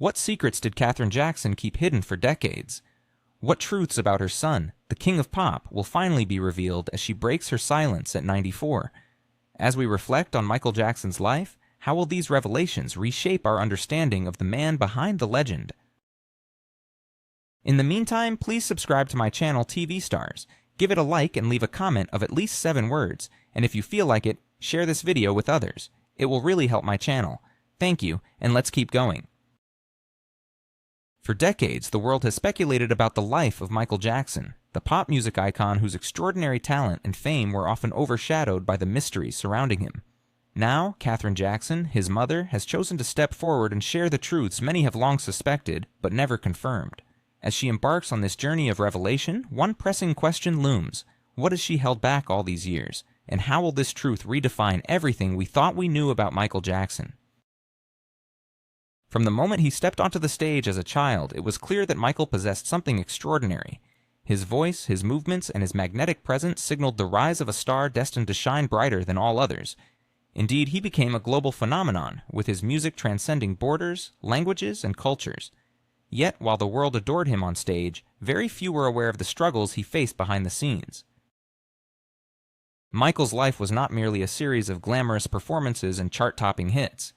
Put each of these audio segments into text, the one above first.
What secrets did Katherine Jackson keep hidden for decades? What truths about her son, the king of pop, will finally be revealed as she breaks her silence at 94? As we reflect on Michael Jackson's life, how will these revelations reshape our understanding of the man behind the legend? In the meantime, please subscribe to my channel TV Stars, give it a like and leave a comment of at least 7 words, and if you feel like it, share this video with others. It will really help my channel. Thank you, and let's keep going. For decades, the world has speculated about the life of Michael Jackson, the pop music icon whose extraordinary talent and fame were often overshadowed by the mysteries surrounding him. Now, Katherine Jackson, his mother, has chosen to step forward and share the truths many have long suspected, but never confirmed. As she embarks on this journey of revelation, one pressing question looms. What has she held back all these years? And how will this truth redefine everything we thought we knew about Michael Jackson? From the moment he stepped onto the stage as a child, it was clear that Michael possessed something extraordinary. His voice, his movements, and his magnetic presence signaled the rise of a star destined to shine brighter than all others. Indeed, he became a global phenomenon, with his music transcending borders, languages, and cultures. Yet, while the world adored him on stage, very few were aware of the struggles he faced behind the scenes. Michael's life was not merely a series of glamorous performances and chart-topping hits.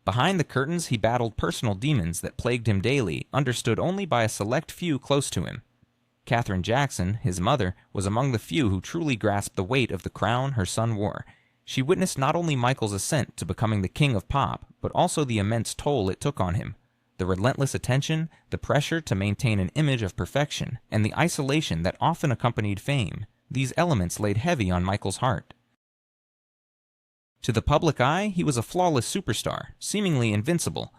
Behind the curtains, he battled personal demons that plagued him daily, understood only by a select few close to him. Katherine Jackson, his mother, was among the few who truly grasped the weight of the crown her son wore. She witnessed not only Michael's ascent to becoming the king of pop, but also the immense toll it took on him. The relentless attention, the pressure to maintain an image of perfection, and the isolation that often accompanied fame, these elements laid heavy on Michael's heart. To the public eye, he was a flawless superstar, seemingly invincible.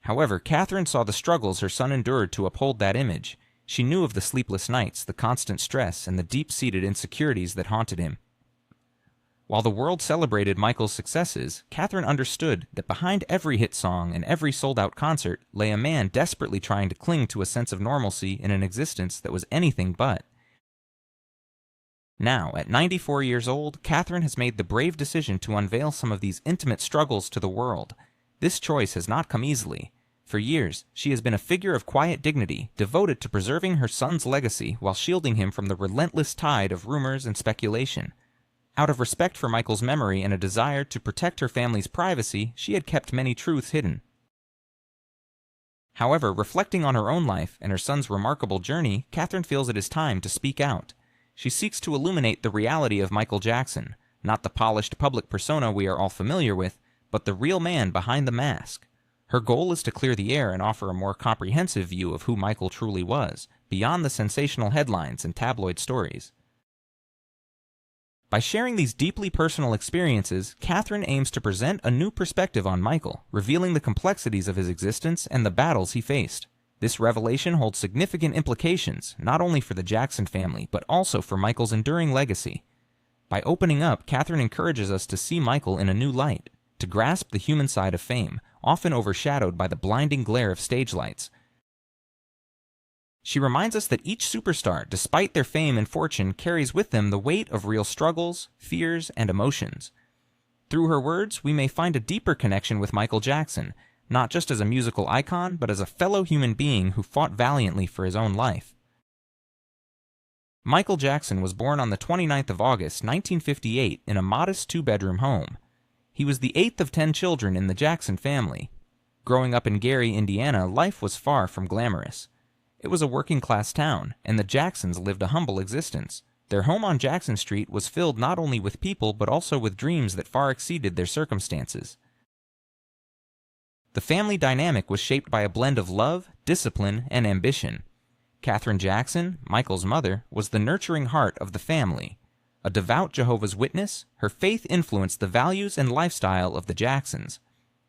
However, Katherine saw the struggles her son endured to uphold that image. She knew of the sleepless nights, the constant stress, and the deep-seated insecurities that haunted him. While the world celebrated Michael's successes, Katherine understood that behind every hit song and every sold-out concert lay a man desperately trying to cling to a sense of normalcy in an existence that was anything but. Now, at 94 years old, Katherine has made the brave decision to unveil some of these intimate struggles to the world. This choice has not come easily. For years, she has been a figure of quiet dignity, devoted to preserving her son's legacy while shielding him from the relentless tide of rumors and speculation. Out of respect for Michael's memory and a desire to protect her family's privacy, she had kept many truths hidden. However, reflecting on her own life and her son's remarkable journey, Katherine feels it is time to speak out. She seeks to illuminate the reality of Michael Jackson, not the polished public persona we are all familiar with, but the real man behind the mask. Her goal is to clear the air and offer a more comprehensive view of who Michael truly was, beyond the sensational headlines and tabloid stories. By sharing these deeply personal experiences, Katherine aims to present a new perspective on Michael, revealing the complexities of his existence and the battles he faced. This revelation holds significant implications, not only for the Jackson family, but also for Michael's enduring legacy. By opening up, Katherine encourages us to see Michael in a new light, to grasp the human side of fame, often overshadowed by the blinding glare of stage lights. She reminds us that each superstar, despite their fame and fortune, carries with them the weight of real struggles, fears, and emotions. Through her words, we may find a deeper connection with Michael Jackson, not just as a musical icon, but as a fellow human being who fought valiantly for his own life. Michael Jackson was born on the 29th of August, 1958, in a modest 2-bedroom home. He was the 8th of 10 children in the Jackson family. Growing up in Gary, Indiana, life was far from glamorous. It was a working-class town, and the Jacksons lived a humble existence. Their home on Jackson Street was filled not only with people but also with dreams that far exceeded their circumstances. The family dynamic was shaped by a blend of love, discipline, and ambition. Katherine Jackson, Michael's mother, was the nurturing heart of the family. A devout Jehovah's Witness, her faith influenced the values and lifestyle of the Jacksons.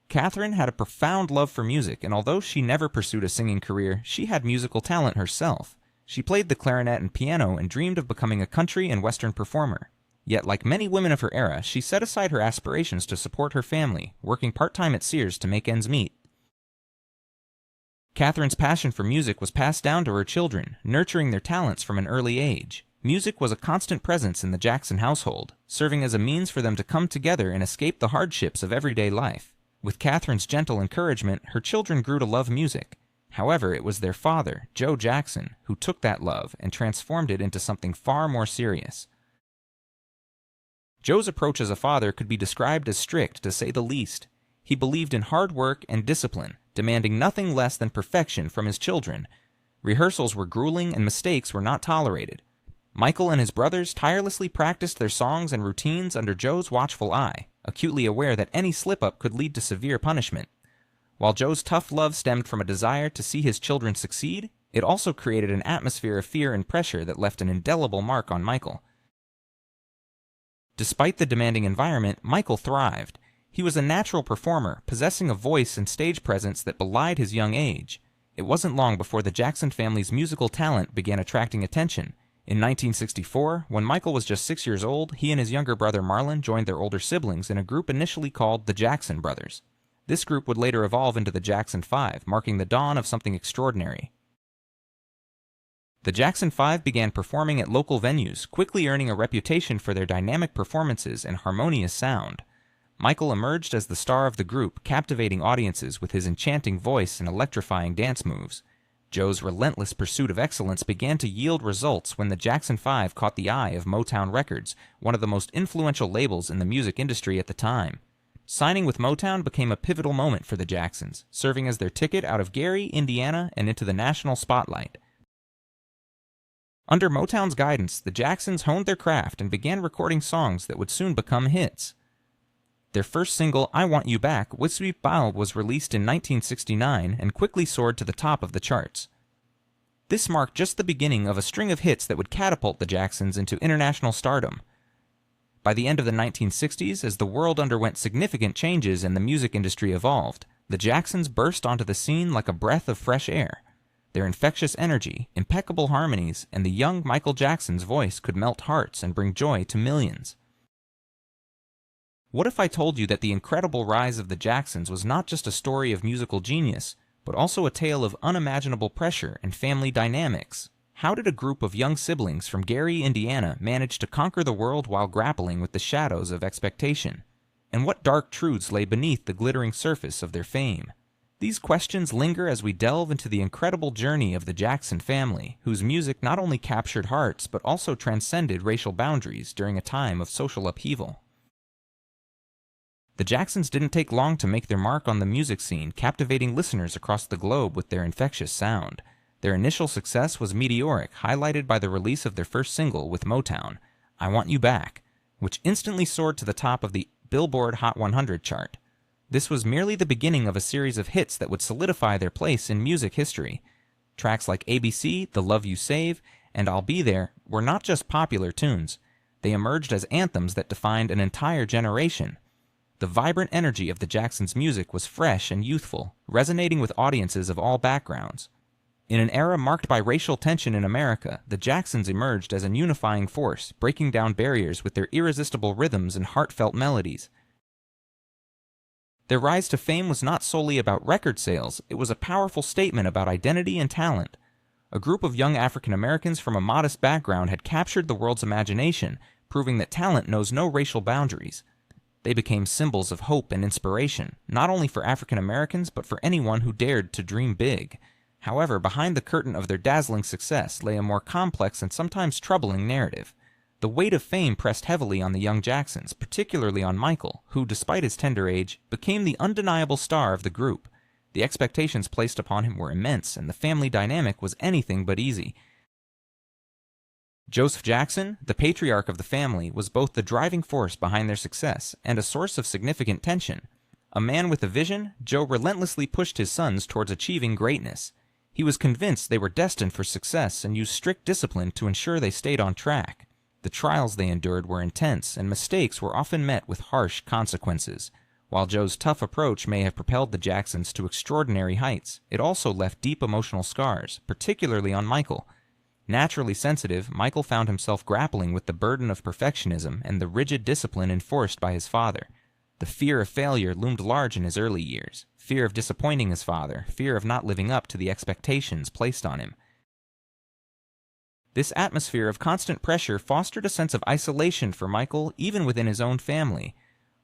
Katherine had a profound love for music, and although she never pursued a singing career, she had musical talent herself. She played the clarinet and piano and dreamed of becoming a country and western performer. Yet, like many women of her era, she set aside her aspirations to support her family, working part-time at Sears to make ends meet. Katherine's passion for music was passed down to her children, nurturing their talents from an early age. Music was a constant presence in the Jackson household, serving as a means for them to come together and escape the hardships of everyday life. With Katherine's gentle encouragement, her children grew to love music. However, it was their father, Joe Jackson, who took that love and transformed it into something far more serious. Joe's approach as a father could be described as strict, to say the least. He believed in hard work and discipline, demanding nothing less than perfection from his children. Rehearsals were grueling and mistakes were not tolerated. Michael and his brothers tirelessly practiced their songs and routines under Joe's watchful eye, acutely aware that any slip-up could lead to severe punishment. While Joe's tough love stemmed from a desire to see his children succeed, it also created an atmosphere of fear and pressure that left an indelible mark on Michael. Despite the demanding environment, Michael thrived. He was a natural performer, possessing a voice and stage presence that belied his young age. It wasn't long before the Jackson family's musical talent began attracting attention. In 1964, when Michael was just 6 years old, he and his younger brother Marlon joined their older siblings in a group initially called the Jackson Brothers. This group would later evolve into the Jackson 5, marking the dawn of something extraordinary. The Jackson 5 began performing at local venues, quickly earning a reputation for their dynamic performances and harmonious sound. Michael emerged as the star of the group, captivating audiences with his enchanting voice and electrifying dance moves. Joe's relentless pursuit of excellence began to yield results when the Jackson 5 caught the eye of Motown Records, one of the most influential labels in the music industry at the time. Signing with Motown became a pivotal moment for the Jacksons, serving as their ticket out of Gary, Indiana, and into the national spotlight. Under Motown's guidance, the Jacksons honed their craft and began recording songs that would soon become hits. Their first single, I Want You Back, Whiskey Bow, was released in 1969 and quickly soared to the top of the charts. This marked just the beginning of a string of hits that would catapult the Jacksons into international stardom. By the end of the 1960s, as the world underwent significant changes and the music industry evolved, the Jacksons burst onto the scene like a breath of fresh air. Their infectious energy, impeccable harmonies, and the young Michael Jackson's voice could melt hearts and bring joy to millions. What if I told you that the incredible rise of the Jacksons was not just a story of musical genius, but also a tale of unimaginable pressure and family dynamics? How did a group of young siblings from Gary, Indiana, manage to conquer the world while grappling with the shadows of expectation? And what dark truths lay beneath the glittering surface of their fame? These questions linger as we delve into the incredible journey of the Jackson family, whose music not only captured hearts but also transcended racial boundaries during a time of social upheaval. The Jacksons didn't take long to make their mark on the music scene, captivating listeners across the globe with their infectious sound. Their initial success was meteoric, highlighted by the release of their first single with Motown, I Want You Back, which instantly soared to the top of the Billboard Hot 100 chart. This was merely the beginning of a series of hits that would solidify their place in music history. Tracks like ABC, The Love You Save, and I'll Be There were not just popular tunes. They emerged as anthems that defined an entire generation. The vibrant energy of the Jacksons' music was fresh and youthful, resonating with audiences of all backgrounds. In an era marked by racial tension in America, the Jacksons emerged as a unifying force, breaking down barriers with their irresistible rhythms and heartfelt melodies. Their rise to fame was not solely about record sales, it was a powerful statement about identity and talent. A group of young African Americans from a modest background had captured the world's imagination, proving that talent knows no racial boundaries. They became symbols of hope and inspiration, not only for African Americans but for anyone who dared to dream big. However, behind the curtain of their dazzling success lay a more complex and sometimes troubling narrative. The weight of fame pressed heavily on the young Jacksons, particularly on Michael, who, despite his tender age, became the undeniable star of the group. The expectations placed upon him were immense, and the family dynamic was anything but easy. Joseph Jackson, the patriarch of the family, was both the driving force behind their success and a source of significant tension. A man with a vision, Joe relentlessly pushed his sons towards achieving greatness. He was convinced they were destined for success and used strict discipline to ensure they stayed on track. The trials they endured were intense, and mistakes were often met with harsh consequences. While Joe's tough approach may have propelled the Jacksons to extraordinary heights, it also left deep emotional scars, particularly on Michael. Naturally sensitive, Michael found himself grappling with the burden of perfectionism and the rigid discipline enforced by his father. The fear of failure loomed large in his early years. Fear of disappointing his father, fear of not living up to the expectations placed on him. This atmosphere of constant pressure fostered a sense of isolation for Michael even within his own family.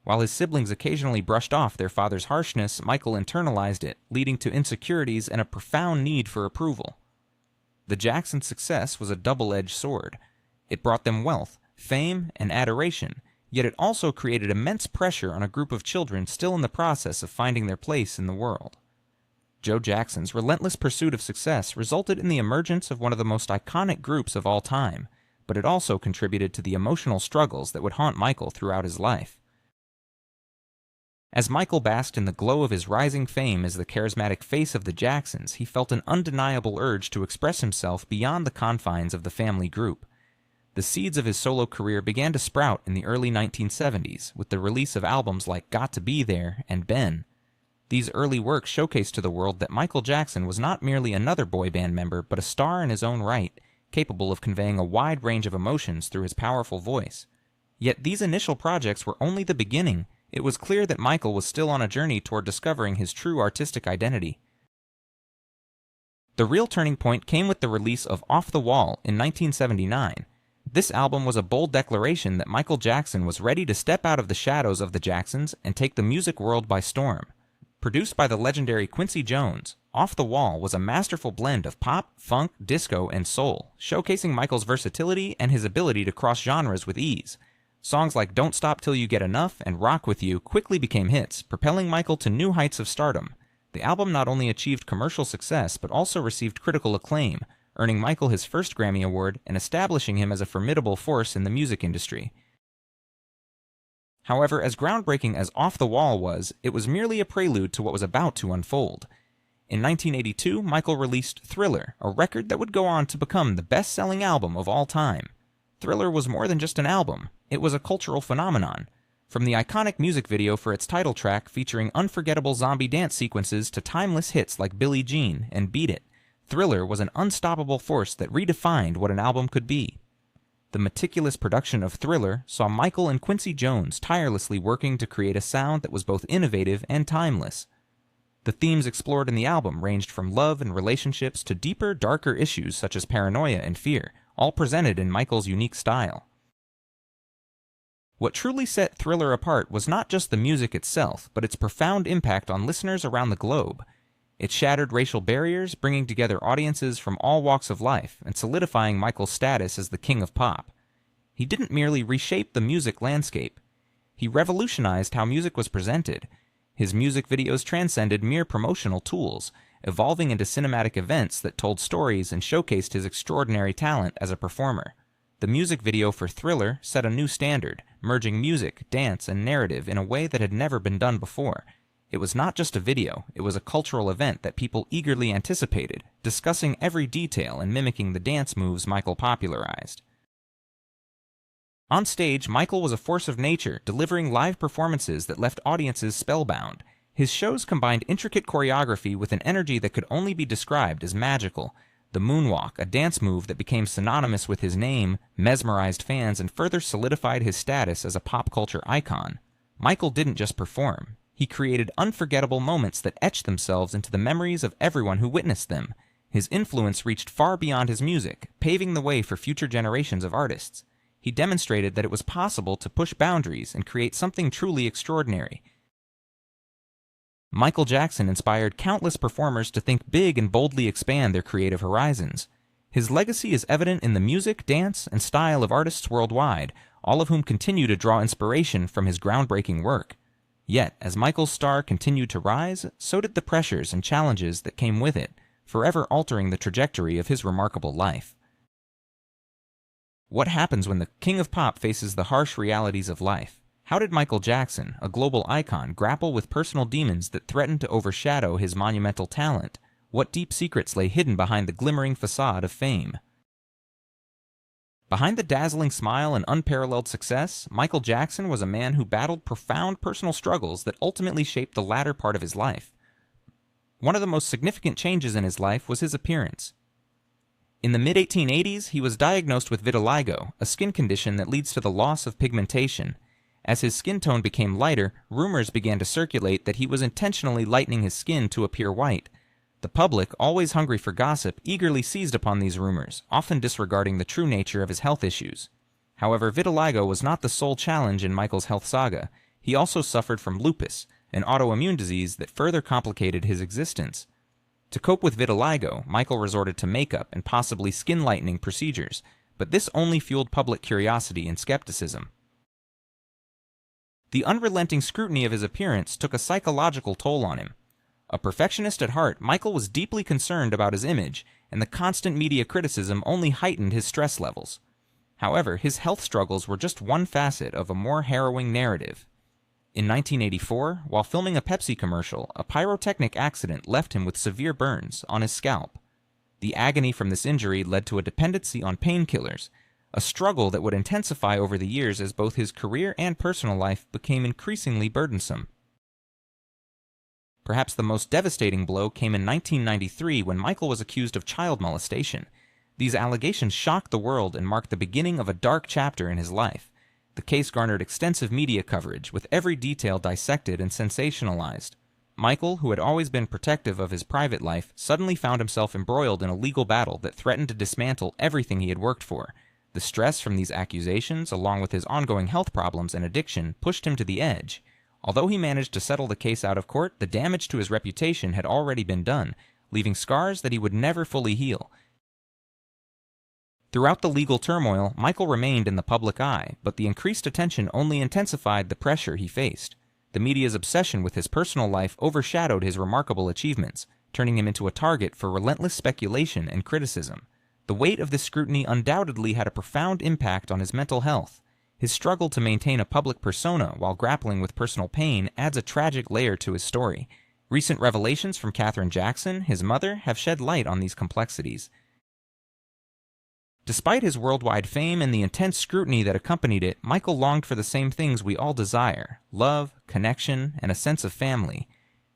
While his siblings occasionally brushed off their father's harshness, Michael internalized it, leading to insecurities and a profound need for approval. The Jacksons' success was a double-edged sword. It brought them wealth, fame, and adoration, yet it also created immense pressure on a group of children still in the process of finding their place in the world. Joe Jackson's relentless pursuit of success resulted in the emergence of one of the most iconic groups of all time, but it also contributed to the emotional struggles that would haunt Michael throughout his life. As Michael basked in the glow of his rising fame as the charismatic face of the Jacksons, he felt an undeniable urge to express himself beyond the confines of the family group. The seeds of his solo career began to sprout in the early 1970s with the release of albums like Got to Be There and Ben. These early works showcased to the world that Michael Jackson was not merely another boy band member, but a star in his own right, capable of conveying a wide range of emotions through his powerful voice. Yet these initial projects were only the beginning. It was clear that Michael was still on a journey toward discovering his true artistic identity. The real turning point came with the release of Off the Wall in 1979. This album was a bold declaration that Michael Jackson was ready to step out of the shadows of the Jacksons and take the music world by storm. Produced by the legendary Quincy Jones, Off the Wall was a masterful blend of pop, funk, disco, and soul, showcasing Michael's versatility and his ability to cross genres with ease. Songs like Don't Stop Till You Get Enough and Rock With You quickly became hits, propelling Michael to new heights of stardom. The album not only achieved commercial success, but also received critical acclaim, earning Michael his first Grammy Award and establishing him as a formidable force in the music industry. However, as groundbreaking as Off the Wall was, it was merely a prelude to what was about to unfold. In 1982, Michael released Thriller, a record that would go on to become the best-selling album of all time. Thriller was more than just an album. It was a cultural phenomenon. From the iconic music video for its title track featuring unforgettable zombie dance sequences to timeless hits like Billie Jean and Beat It, Thriller was an unstoppable force that redefined what an album could be. The meticulous production of Thriller saw Michael and Quincy Jones tirelessly working to create a sound that was both innovative and timeless. The themes explored in the album ranged from love and relationships to deeper, darker issues such as paranoia and fear, all presented in Michael's unique style. What truly set Thriller apart was not just the music itself, but its profound impact on listeners around the globe. It shattered racial barriers, bringing together audiences from all walks of life and solidifying Michael's status as the king of pop. He didn't merely reshape the music landscape. He revolutionized how music was presented. His music videos transcended mere promotional tools, evolving into cinematic events that told stories and showcased his extraordinary talent as a performer. The music video for Thriller set a new standard, merging music, dance, and narrative in a way that had never been done before. It was not just a video, it was a cultural event that people eagerly anticipated, discussing every detail and mimicking the dance moves Michael popularized. On stage, Michael was a force of nature, delivering live performances that left audiences spellbound. His shows combined intricate choreography with an energy that could only be described as magical. The moonwalk, a dance move that became synonymous with his name, mesmerized fans and further solidified his status as a pop culture icon. Michael didn't just perform. He created unforgettable moments that etched themselves into the memories of everyone who witnessed them. His influence reached far beyond his music, paving the way for future generations of artists. He demonstrated that it was possible to push boundaries and create something truly extraordinary. Michael Jackson inspired countless performers to think big and boldly expand their creative horizons. His legacy is evident in the music, dance, and style of artists worldwide, all of whom continue to draw inspiration from his groundbreaking work. Yet, as Michael's star continued to rise, so did the pressures and challenges that came with it, forever altering the trajectory of his remarkable life. What happens when the king of pop faces the harsh realities of life? How did Michael Jackson, a global icon, grapple with personal demons that threatened to overshadow his monumental talent? What deep secrets lay hidden behind the glimmering facade of fame? Behind the dazzling smile and unparalleled success, Michael Jackson was a man who battled profound personal struggles that ultimately shaped the latter part of his life. One of the most significant changes in his life was his appearance. In the mid-1880s, he was diagnosed with vitiligo, a skin condition that leads to the loss of pigmentation. As his skin tone became lighter, rumors began to circulate that he was intentionally lightening his skin to appear white. The public, always hungry for gossip, eagerly seized upon these rumors, often disregarding the true nature of his health issues. However, vitiligo was not the sole challenge in Michael's health saga. He also suffered from lupus, an autoimmune disease that further complicated his existence. To cope with vitiligo, Michael resorted to makeup and possibly skin-lightening procedures, but this only fueled public curiosity and skepticism. The unrelenting scrutiny of his appearance took a psychological toll on him. A perfectionist at heart, Michael was deeply concerned about his image, and the constant media criticism only heightened his stress levels. However, his health struggles were just one facet of a more harrowing narrative. In 1984, while filming a Pepsi commercial, a pyrotechnic accident left him with severe burns on his scalp. The agony from this injury led to a dependency on painkillers, a struggle that would intensify over the years as both his career and personal life became increasingly burdensome. Perhaps the most devastating blow came in 1993 when Michael was accused of child molestation. These allegations shocked the world and marked the beginning of a dark chapter in his life. The case garnered extensive media coverage, with every detail dissected and sensationalized. Michael, who had always been protective of his private life, suddenly found himself embroiled in a legal battle that threatened to dismantle everything he had worked for. The stress from these accusations, along with his ongoing health problems and addiction, pushed him to the edge. Although he managed to settle the case out of court, the damage to his reputation had already been done, leaving scars that he would never fully heal. Throughout the legal turmoil, Michael remained in the public eye, but the increased attention only intensified the pressure he faced. The media's obsession with his personal life overshadowed his remarkable achievements, turning him into a target for relentless speculation and criticism. The weight of this scrutiny undoubtedly had a profound impact on his mental health. His struggle to maintain a public persona while grappling with personal pain adds a tragic layer to his story. Recent revelations from Katherine Jackson, his mother, have shed light on these complexities. Despite his worldwide fame and the intense scrutiny that accompanied it, Michael longed for the same things we all desire: love, connection, and a sense of family.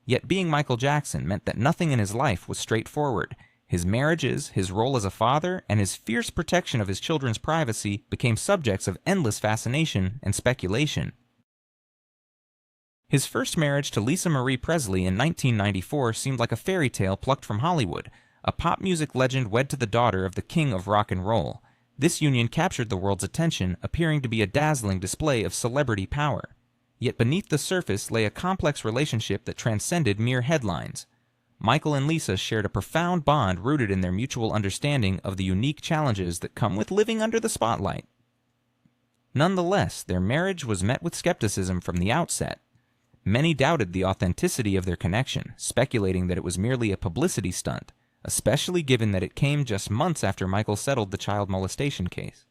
Yet being Michael Jackson meant that nothing in his life was straightforward. His marriages, his role as a father, and his fierce protection of his children's privacy became subjects of endless fascination and speculation. His first marriage to Lisa Marie Presley in 1994 seemed like a fairy tale plucked from Hollywood, a pop music legend wed to the daughter of the king of rock and roll. This union captured the world's attention, appearing to be a dazzling display of celebrity power. Yet beneath the surface lay a complex relationship that transcended mere headlines. Michael and Lisa shared a profound bond rooted in their mutual understanding of the unique challenges that come with living under the spotlight. Nonetheless, their marriage was met with skepticism from the outset. Many doubted the authenticity of their connection, speculating that it was merely a publicity stunt, especially given that it came just months after Michael settled the child molestation case.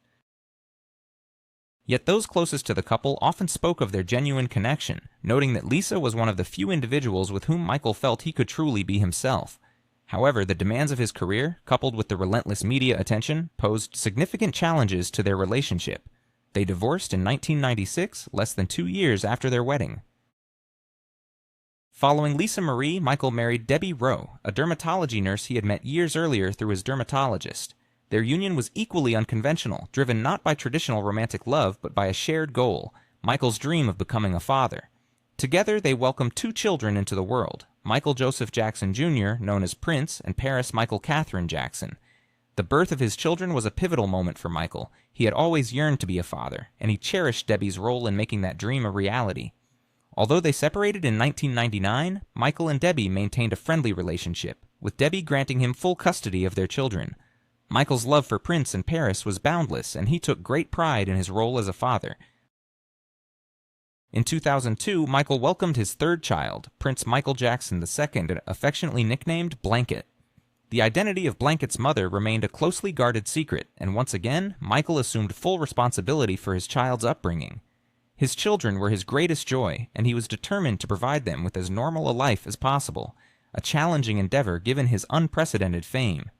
Yet those closest to the couple often spoke of their genuine connection, noting that Lisa was one of the few individuals with whom Michael felt he could truly be himself. However, the demands of his career, coupled with the relentless media attention, posed significant challenges to their relationship. They divorced in 1996, less than 2 years after their wedding. Following Lisa Marie, Michael married Debbie Rowe, a dermatology nurse he had met years earlier through his dermatologist. Their union was equally unconventional, driven not by traditional romantic love, but by a shared goal: Michael's dream of becoming a father. Together, they welcomed 2 children into the world: Michael Joseph Jackson Jr., known as Prince, and Paris Michael Katherine Jackson. The birth of his children was a pivotal moment for Michael. He had always yearned to be a father, and he cherished Debbie's role in making that dream a reality. Although they separated in 1999, Michael and Debbie maintained a friendly relationship, with Debbie granting him full custody of their children. Michael's love for Prince and Paris was boundless, and he took great pride in his role as a father. In 2002, Michael welcomed his third child, Prince Michael Jackson II, affectionately nicknamed Blanket. The identity of Blanket's mother remained a closely guarded secret, and once again, Michael assumed full responsibility for his child's upbringing. His children were his greatest joy, and he was determined to provide them with as normal a life as possible, a challenging endeavor given his unprecedented fame.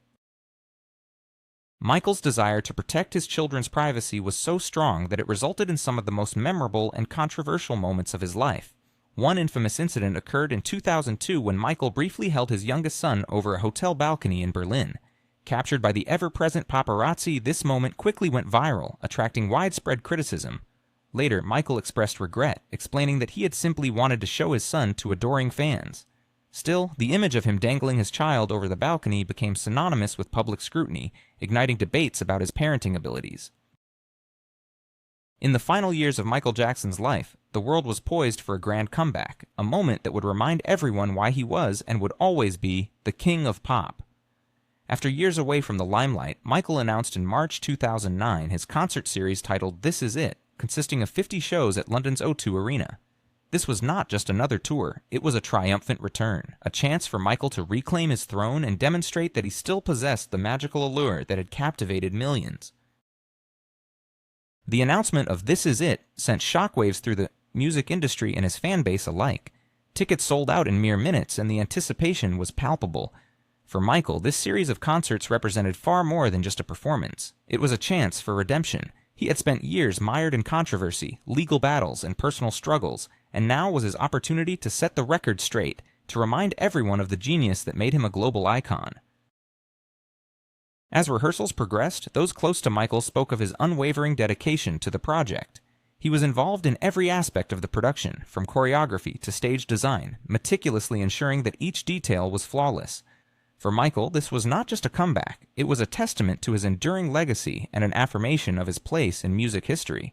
Michael's desire to protect his children's privacy was so strong that it resulted in some of the most memorable and controversial moments of his life. One infamous incident occurred in 2002 when Michael briefly held his youngest son over a hotel balcony in Berlin. Captured by the ever-present paparazzi, this moment quickly went viral, attracting widespread criticism. Later, Michael expressed regret, explaining that he had simply wanted to show his son to adoring fans. Still, the image of him dangling his child over the balcony became synonymous with public scrutiny, igniting debates about his parenting abilities. In the final years of Michael Jackson's life, the world was poised for a grand comeback, a moment that would remind everyone why he was and would always be the king of pop. After years away from the limelight, Michael announced in March 2009 his concert series titled This Is It, consisting of 50 shows at London's O2 Arena. This was not just another tour, it was a triumphant return, a chance for Michael to reclaim his throne and demonstrate that he still possessed the magical allure that had captivated millions. The announcement of This Is It sent shockwaves through the music industry and his fan base alike. Tickets sold out in mere minutes, and the anticipation was palpable. For Michael, this series of concerts represented far more than just a performance. It was a chance for redemption. He had spent years mired in controversy, legal battles, and personal struggles, and now was his opportunity to set the record straight, to remind everyone of the genius that made him a global icon. As rehearsals progressed, those close to Michael spoke of his unwavering dedication to the project. He was involved in every aspect of the production, from choreography to stage design, meticulously ensuring that each detail was flawless. For Michael, this was not just a comeback, it was a testament to his enduring legacy and an affirmation of his place in music history.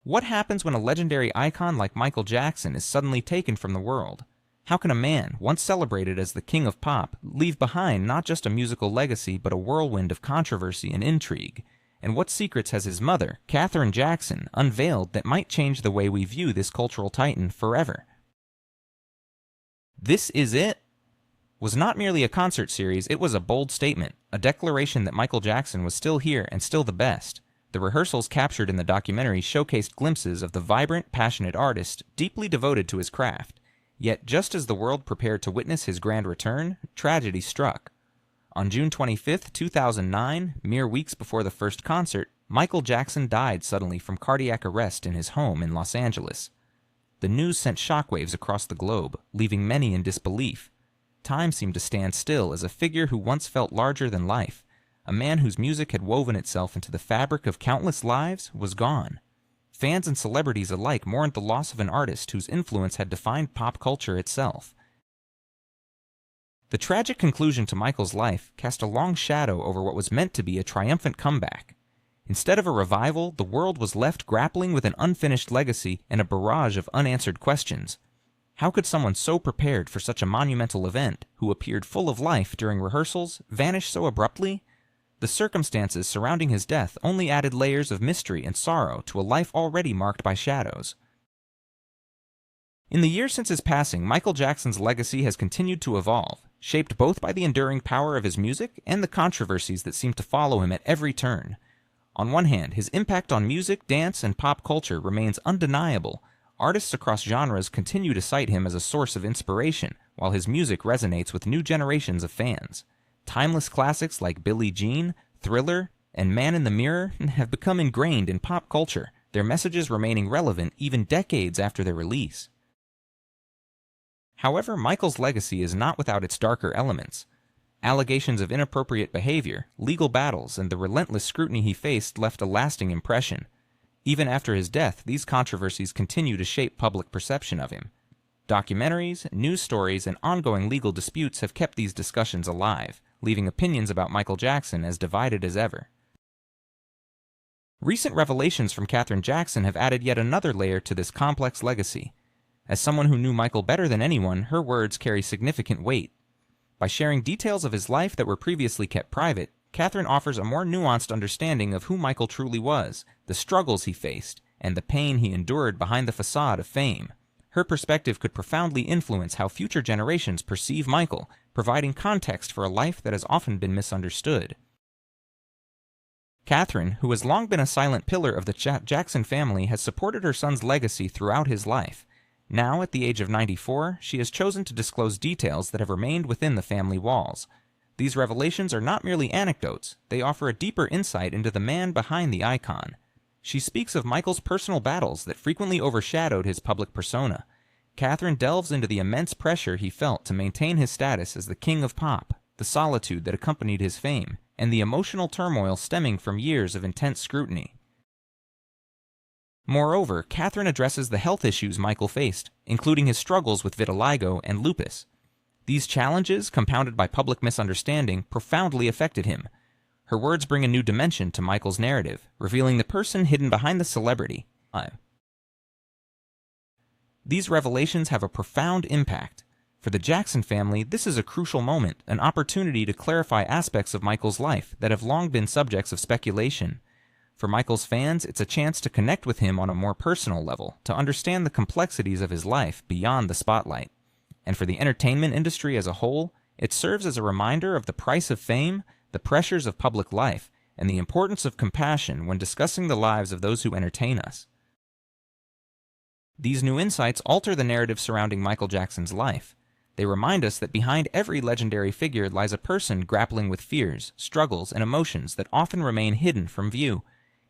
What happens when a legendary icon like Michael Jackson is suddenly taken from the world? How can a man, once celebrated as the king of pop, leave behind not just a musical legacy but a whirlwind of controversy and intrigue? And what secrets has his mother, Katherine Jackson, unveiled that might change the way we view this cultural titan forever? This Is It was not merely a concert series, it was a bold statement, a declaration that Michael Jackson was still here and still the best. The rehearsals captured in the documentary showcased glimpses of the vibrant, passionate artist, deeply devoted to his craft. Yet, just as the world prepared to witness his grand return, tragedy struck. On June 25, 2009, mere weeks before the first concert, Michael Jackson died suddenly from cardiac arrest in his home in Los Angeles. The news sent shockwaves across the globe, leaving many in disbelief. Time seemed to stand still as a figure who once felt larger than life, a man whose music had woven itself into the fabric of countless lives, was gone. Fans and celebrities alike mourned the loss of an artist whose influence had defined pop culture itself. The tragic conclusion to Michael's life cast a long shadow over what was meant to be a triumphant comeback. Instead of a revival, the world was left grappling with an unfinished legacy and a barrage of unanswered questions. How could someone so prepared for such a monumental event, who appeared full of life during rehearsals, vanish so abruptly? The circumstances surrounding his death only added layers of mystery and sorrow to a life already marked by shadows. In the years since his passing, Michael Jackson's legacy has continued to evolve, shaped both by the enduring power of his music and the controversies that seem to follow him at every turn. On one hand, his impact on music, dance, and pop culture remains undeniable. Artists across genres continue to cite him as a source of inspiration, while his music resonates with new generations of fans. Timeless classics like Billie Jean, Thriller, and Man in the Mirror have become ingrained in pop culture, their messages remaining relevant even decades after their release. However, Michael's legacy is not without its darker elements. Allegations of inappropriate behavior, legal battles, and the relentless scrutiny he faced left a lasting impression. Even after his death, these controversies continue to shape public perception of him. Documentaries, news stories, and ongoing legal disputes have kept these discussions alive, leaving opinions about Michael Jackson as divided as ever. Recent revelations from Katherine Jackson have added yet another layer to this complex legacy. As someone who knew Michael better than anyone, her words carry significant weight. By sharing details of his life that were previously kept private, Katherine offers a more nuanced understanding of who Michael truly was, the struggles he faced, and the pain he endured behind the facade of fame. Her perspective could profoundly influence how future generations perceive Michael, providing context for a life that has often been misunderstood. Katherine, who has long been a silent pillar of the Jackson family, has supported her son's legacy throughout his life. Now, at the age of 94, she has chosen to disclose details that have remained within the family walls. These revelations are not merely anecdotes, they offer a deeper insight into the man behind the icon. She speaks of Michael's personal battles that frequently overshadowed his public persona. Katherine delves into the immense pressure he felt to maintain his status as the king of pop, the solitude that accompanied his fame, and the emotional turmoil stemming from years of intense scrutiny. Moreover, Katherine addresses the health issues Michael faced, including his struggles with vitiligo and lupus. These challenges, compounded by public misunderstanding, profoundly affected him. Her words bring a new dimension to Michael's narrative, revealing the person hidden behind the celebrity. These revelations have a profound impact. For the Jackson family, this is a crucial moment, an opportunity to clarify aspects of Michael's life that have long been subjects of speculation. For Michael's fans, it's a chance to connect with him on a more personal level, to understand the complexities of his life beyond the spotlight. And for the entertainment industry as a whole, it serves as a reminder of the price of fame, the pressures of public life, and the importance of compassion when discussing the lives of those who entertain us. These new insights alter the narrative surrounding Michael Jackson's life. They remind us that behind every legendary figure lies a person grappling with fears, struggles, and emotions that often remain hidden from view.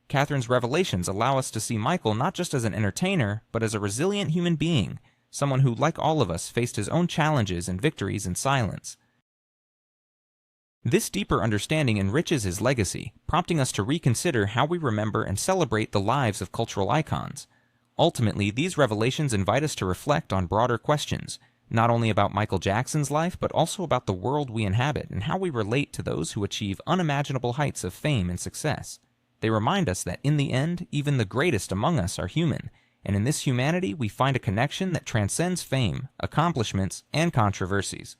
Katherine's revelations allow us to see Michael not just as an entertainer, but as a resilient human being, someone who, like all of us, faced his own challenges and victories in silence. This deeper understanding enriches his legacy, prompting us to reconsider how we remember and celebrate the lives of cultural icons. Ultimately, these revelations invite us to reflect on broader questions, not only about Michael Jackson's life, but also about the world we inhabit and how we relate to those who achieve unimaginable heights of fame and success. They remind us that in the end, even the greatest among us are human, and in this humanity we find a connection that transcends fame, accomplishments, and controversies.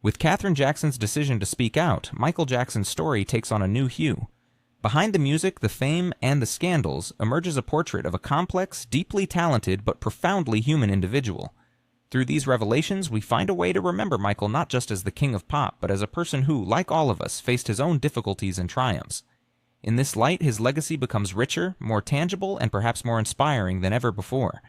With Katherine Jackson's decision to speak out, Michael Jackson's story takes on a new hue. Behind the music, the fame, and the scandals emerges a portrait of a complex, deeply talented, but profoundly human individual. Through these revelations, we find a way to remember Michael not just as the king of pop, but as a person who, like all of us, faced his own difficulties and triumphs. In this light, his legacy becomes richer, more tangible, and perhaps more inspiring than ever before.